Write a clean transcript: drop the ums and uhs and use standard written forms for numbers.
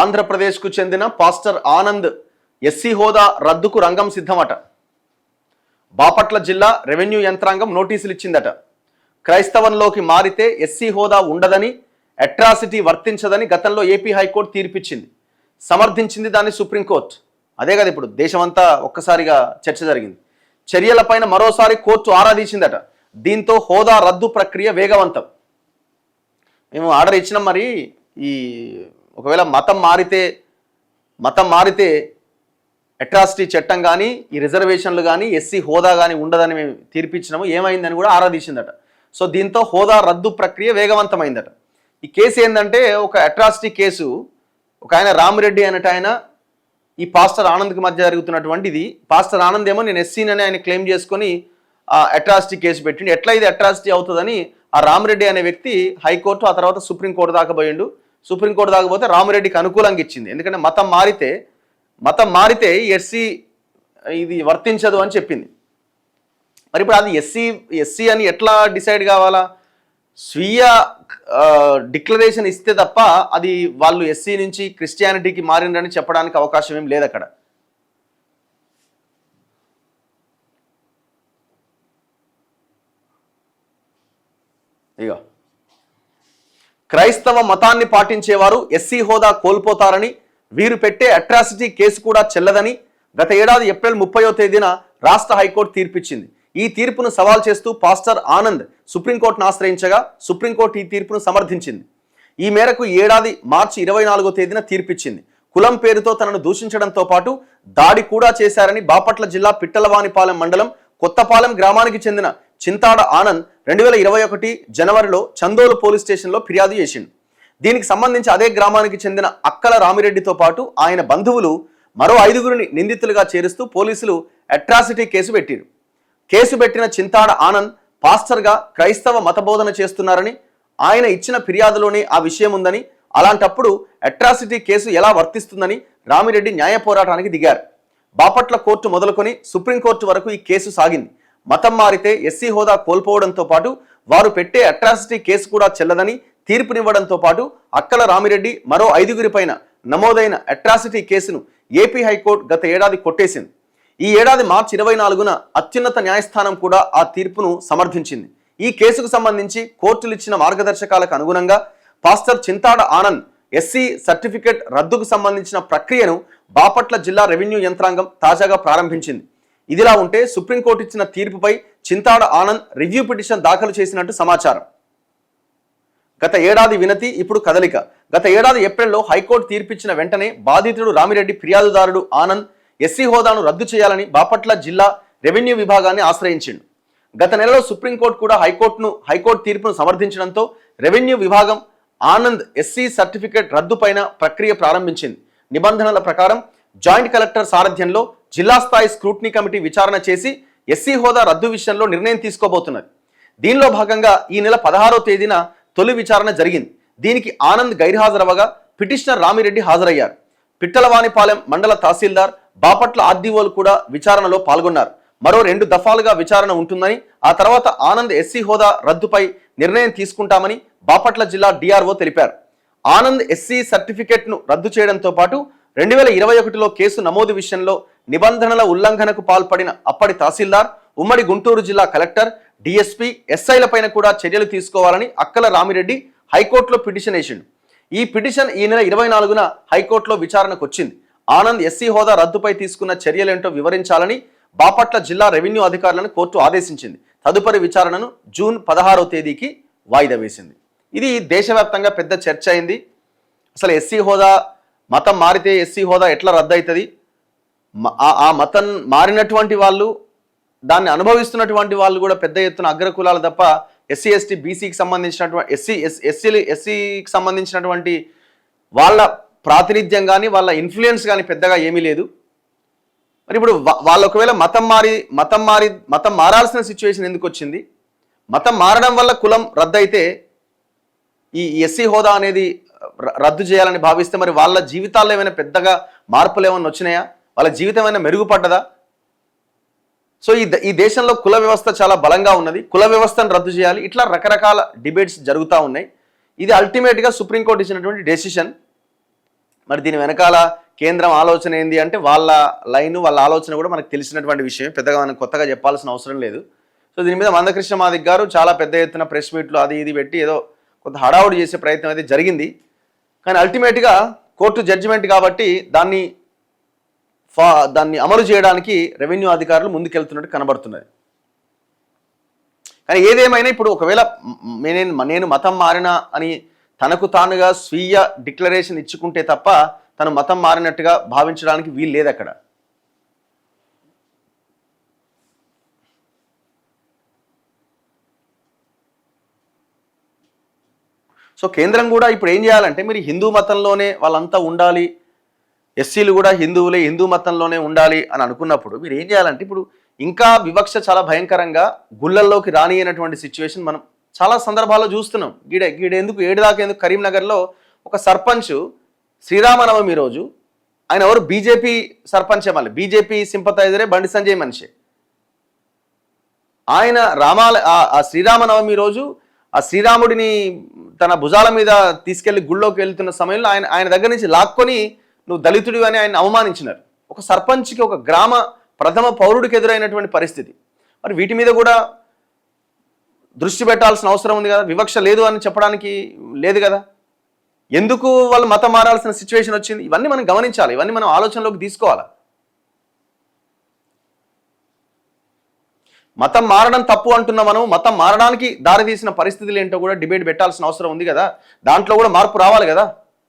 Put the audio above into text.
ఆంధ్రప్రదేశ్కు చెందిన pastor Anand SC హోదా రద్దుకు రంగం సిద్ధమట. బాపట్ల జిల్లా రెవెన్యూ యంత్రాంగం నోటీసులు ఇచ్చిందట. క్రైస్తవంలోకి మారితే ఎస్సీ హోదా ఉండదని, అట్రాసిటీ వర్తించదని గతంలో ఏపీ హైకోర్టు తీర్పిచ్చింది. సమర్థించింది దాన్ని సుప్రీంకోర్టు. అదే కదా ఇప్పుడు దేశమంతా ఒక్కసారిగా చర్చ జరిగింది. చర్యలపైన మరోసారి కోర్టు ఆరాధించిందట. దీంతో హోదా రద్దు ప్రక్రియ వేగవంతం. మేము ఆర్డర్ ఇచ్చినాం. మరి ఈ ఒకవేళ మతం మారితే అట్రాసిటీ చట్టం కానీ, ఈ రిజర్వేషన్లు కానీ, ఎస్సీ హోదా కానీ ఉండదని మేము తీర్పిచ్చినాము. ఏమైందని కూడా ఆరాధించిందట. సో దీంతో హోదా రద్దు ప్రక్రియ వేగవంతమైందట. ఈ కేసు ఏంటంటే ఒక అట్రాసిటీ కేసు. ఒక ఆయన రామిరెడ్డి అనేట ఆయన ఈ పాస్టర్ ఆనంద్కి మధ్య జరుగుతున్నటువంటిది. పాస్టర్ ఆనంద్ ఏమో నేను ఎస్సీనని ఆయన క్లెయిమ్ చేసుకొని అట్రాసిటీ కేసు పెట్టిండు. ఎట్లా ఇది అట్రాసిటీ అవుతుందని ఆ రామిరెడ్డి అనే వ్యక్తి హైకోర్టు, ఆ తర్వాత సుప్రీంకోర్టు దాకా పోయిండు. సుప్రీంకోర్టు దాకా పోతే రామిరెడ్డికి అనుకూలంగా ఇచ్చింది. ఎందుకంటే మతం మారితే ఎస్సీ ఇది వర్తించదు అని చెప్పింది. మరి ఇప్పుడు అది ఎస్సీ అని ఎట్లా డిసైడ్ కావాలా? స్వీయ డిక్లరేషన్ ఇస్తే తప్ప అది వాళ్ళు ఎస్సీ నుంచి క్రిస్టియానిటీకి మారిందని చెప్పడానికి అవకాశం ఏం లేదు అక్కడ. ఇక క్రైస్తవ మతాన్ని పాటించేవారు ఎస్సీ హోదా కోల్పోతారని, వీరు పెట్టే అట్రాసిటీ కేసు కూడా చెల్లదని గత ఏడాది ఏప్రిల్ 30వ తేదీన రాష్ట్ర హైకోర్టు తీర్పిచ్చింది. ఈ తీర్పును సవాల్ చేస్తూ పాస్టర్ ఆనంద్ సుప్రీంకోర్టును ఆశ్రయించగా సుప్రీంకోర్టు ఈ తీర్పును సమర్థించింది. ఈ మేరకు ఏడాది మార్చి 24వ తేదీన తీర్పిచ్చింది. కులం పేరుతో తనను దూషించడంతో పాటు దాడి కూడా చేశారని బాపట్ల జిల్లా పిట్టలవానిపాలెం మండలం కొత్తపాలెం గ్రామానికి చెందిన చింతాడ ఆనంద్ 2021 జనవరిలో చందోలు పోలీస్ స్టేషన్లో ఫిర్యాదు చేసిండు. దీనికి సంబంధించి అదే గ్రామానికి చెందిన అక్కల రామిరెడ్డితో పాటు ఆయన బంధువులు మరో 5గురిని నిందితులుగా చేరుస్తూ పోలీసులు అట్రాసిటీ కేసు పెట్టారు. కేసు పెట్టిన చింతాడ ఆనంద్ పాస్టర్గా క్రైస్తవ మతబోధన చేస్తున్నారని, ఆయన ఇచ్చిన ఫిర్యాదులోనే ఆ విషయం ఉందని, అలాంటప్పుడు అట్రాసిటీ కేసు ఎలా వర్తిస్తుందని రామిరెడ్డి న్యాయ పోరాటానికి దిగారు. బాపట్ల కోర్టు మొదలుకొని సుప్రీంకోర్టు వరకు ఈ కేసు సాగింది. మతం మారితే ఎస్సీ హోదా కోల్పోవడంతో పాటు వారు పెట్టే అట్రాసిటీ కేసు కూడా చెల్లదని తీర్పునివ్వడంతో పాటు అక్కల రామిరెడ్డి మరో 5గురి పైన నమోదైన అట్రాసిటీ కేసును ఏపీ హైకోర్టు గత ఏడాది కొట్టేసింది. ఈ ఏడాది మార్చి 24న అత్యున్నత న్యాయస్థానం కూడా ఆ తీర్పును సమర్థించింది. ఈ కేసుకు సంబంధించి కోర్టులు ఇచ్చిన మార్గదర్శకాలకు అనుగుణంగా pastor Chintada Anand SC certificate రద్దుకు సంబంధించిన ప్రక్రియను బాపట్ల జిల్లా రెవెన్యూ యంత్రాంగం తాజాగా ప్రారంభించింది. ఇదిలా ఉంటే సుప్రీంకోర్టు ఇచ్చిన తీర్పుపై చింతాడ ఆనంద్ రివ్యూ పిటిషన్ దాఖలు చేసినట్టు సమాచారం. గత ఏడాది వినతి, ఇప్పుడు కదలిక. గత ఏడాది ఏప్రిల్లో హైకోర్టు తీర్పిచ్చిన వెంటనే బాధితుడు రామిరెడ్డి ఫిర్యాదుదారుడు ఆనంద్ ఎస్సీ హోదాను రద్దు చేయాలని బాపట్ల జిల్లా రెవెన్యూ విభాగాన్ని ఆశ్రయించిండు. గత నెలలో సుప్రీంకోర్టు కూడా హైకోర్టు తీర్పును సమర్థించడంతో రెవెన్యూ విభాగం ఆనంద్ ఎస్సీ సర్టిఫికెట్ రద్దు పైన ప్రక్రియ ప్రారంభించింది. నిబంధనల ప్రకారం జాయింట్ కలెక్టర్ సారథ్యంలో జిల్లా స్థాయి స్క్రూటినీ కమిటీ విచారణ చేసి ఎస్సీ హోదా రద్దు విషయంలో నిర్ణయం తీసుకోబోతున్నది. దీనిలో భాగంగా ఈ నెల 16వ తేదీన తొలి విచారణ జరిగింది. దీనికి ఆనంద్ గైర్హాజరవగా పిటిషనర్ రామిరెడ్డి హాజరయ్యారు. పిట్టలవానిపాలెం మండల తహసీల్దార్, బాపట్ల ఆర్డీఓలు కూడా విచారణలో పాల్గొన్నారు. మరో 2 దఫాలుగా విచారణ ఉంటుందని, ఆ తర్వాత ఆనంద్ ఎస్సీ హోదా రద్దుపై నిర్ణయం తీసుకుంటామని బాపట్ల జిల్లా డిఆర్ఓ తెలిపారు. ఆనంద్ ఎస్సీ సర్టిఫికెట్ను రద్దు చేయడంతో పాటు 2021లో కేసు నమోదు విషయంలో నిబంధనల ఉల్లంఘనకు పాల్పడిన అప్పటి తహసీల్దార్, ఉమ్మడి గుంటూరు జిల్లా కలెక్టర్, డిఎస్పీ, ఎస్ఐలపైన కూడా చర్యలు తీసుకోవాలని అక్కల రామిరెడ్డి హైకోర్టులో పిటిషన్ వేసిండు. ఈ పిటిషన్ ఈ నెల 24న హైకోర్టులో విచారణకు వచ్చింది. ఆనంద్ ఎస్సీ హోదా రద్దుపై తీసుకున్న చర్యలేంటో వివరించాలని బాపట్ల జిల్లా రెవెన్యూ అధికారులను కోర్టు ఆదేశించింది. తదుపరి విచారణను జూన్ 16వ తేదీకి వాయిదా వేసింది. ఇది దేశవ్యాప్తంగా పెద్ద చర్చ అయింది. అసలు ఎస్సీ హోదా, మతం మారితే ఎస్సీ హోదా ఎట్లా రద్దు అవుతుంది? ఆ మతం మారినటువంటి వాళ్ళు, దాన్ని అనుభవిస్తున్నటువంటి వాళ్ళు కూడా పెద్ద ఎత్తున అగ్రకులాలు తప్ప ఎస్సీ ఎస్టీ బీసీకి సంబంధించినటువంటి ఎస్సీకి సంబంధించినటువంటి వాళ్ళ ప్రాతినిధ్యం కానీ వాళ్ళ ఇన్ఫ్లుయెన్స్ కానీ పెద్దగా ఏమీ లేదు. మరి ఇప్పుడు వాళ్ళు ఒకవేళ మతం మారాల్సిన సిచ్యువేషన్ ఎందుకు వచ్చింది? మతం మారడం వల్ల కులం రద్దు అయితే ఈ ఎస్సీ హోదా అనేది రద్దు చేయాలని భావిస్తే మరి వాళ్ళ జీవితాల్లో ఏమైనా పెద్దగా మార్పులు ఏమైనా వచ్చినాయా? వాళ్ళ జీవితం ఏమైనా మెరుగుపడ్డదా? సో ఈ దేశంలో కుల వ్యవస్థ చాలా బలంగా ఉన్నది. కుల వ్యవస్థను రద్దు చేయాలి. ఇట్లా రకరకాల డిబేట్స్ జరుగుతూ ఉన్నాయి. ఇది అల్టిమేట్గా సుప్రీంకోర్టు ఇచ్చినటువంటి డెసిషన్. మరి దీని వెనకాల కేంద్రం ఆలోచన ఏంది అంటే వాళ్ళ లైన్ వాళ్ళ ఆలోచన కూడా మనకు తెలిసినటువంటి విషయం, పెద్దగా మనం కొత్తగా చెప్పాల్సిన అవసరం లేదు. సో దీని మీద మందకృష్ణ మాదిక్ గారు చాలా పెద్ద ఎత్తున ప్రెస్ మీట్లు అది ఇది పెట్టి ఏదో కొంత హడావుడి చేసే ప్రయత్నం అయితే జరిగింది. కానీ అల్టిమేట్గా కోర్టు జడ్జిమెంట్ కాబట్టి దాన్ని అమలు చేయడానికి రెవెన్యూ అధికారులు ముందుకెళ్తున్నట్టు కనబడుతున్నది. కానీ ఏదేమైనా ఇప్పుడు ఒకవేళ నేను మతం మారినా అని తనకు తానుగా స్వీయ డిక్లరేషన్ ఇచ్చుకుంటే తప్ప తను మతం మారినట్టుగా భావించడానికి వీలు లేదు అక్కడ. సో కేంద్రం కూడా ఇప్పుడు ఏం చేయాలంటే మీరు హిందూ మతంలోనే వాళ్ళంతా ఉండాలి, ఎస్సీలు కూడా హిందువులే, హిందూ మతంలోనే ఉండాలి అని అనుకున్నప్పుడు మీరు ఏం చేయాలంటే ఇప్పుడు ఇంకా వివక్ష చాలా భయంకరంగా గుళ్ళల్లోకి రానియనటువంటి సిచ్యువేషన్ మనం చాలా సందర్భాల్లో చూస్తున్నాం. గీడెందుకు ఏడుదాకేందుకు కరీంనగర్లో ఒక సర్పంచ్ శ్రీరామనవమి రోజు, ఆయన ఎవరు బీజేపీ సర్పంచే, మళ్ళీ బీజేపీ సింపతైజరే, బండి సంజయ్ మనిషి. ఆయన ఆ శ్రీరామనవమి రోజు ఆ శ్రీరాముడిని తన భుజాల మీద తీసుకెళ్లి గుళ్ళోకి వెళ్తున్న సమయంలో ఆయన దగ్గర నుంచి లాక్కొని నువ్వు దళితుడి అని ఆయన అవమానించినారు. ఒక సర్పంచ్కి, ఒక గ్రామ ప్రథమ పౌరుడికి ఎదురైనటువంటి పరిస్థితి. మరి వీటి మీద కూడా దృష్టి పెట్టాల్సిన అవసరం ఉంది కదా. వివక్ష లేదు అని చెప్పడానికి లేదు కదా. ఎందుకు వాళ్ళు మతం మారాల్సిన సిచ్యువేషన్ వచ్చింది? ఇవన్నీ మనం గమనించాలి, ఇవన్నీ మనం ఆలోచనలోకి తీసుకోవాలి. మతం మారడం తప్పు అంటున్న మనం మతం మారడానికి దారితీసిన పరిస్థితులు ఏంటో కూడా డిబేట్ పెట్టాల్సిన అవసరం ఉంది కదా. దాంట్లో కూడా మార్పు రావాలి కదా.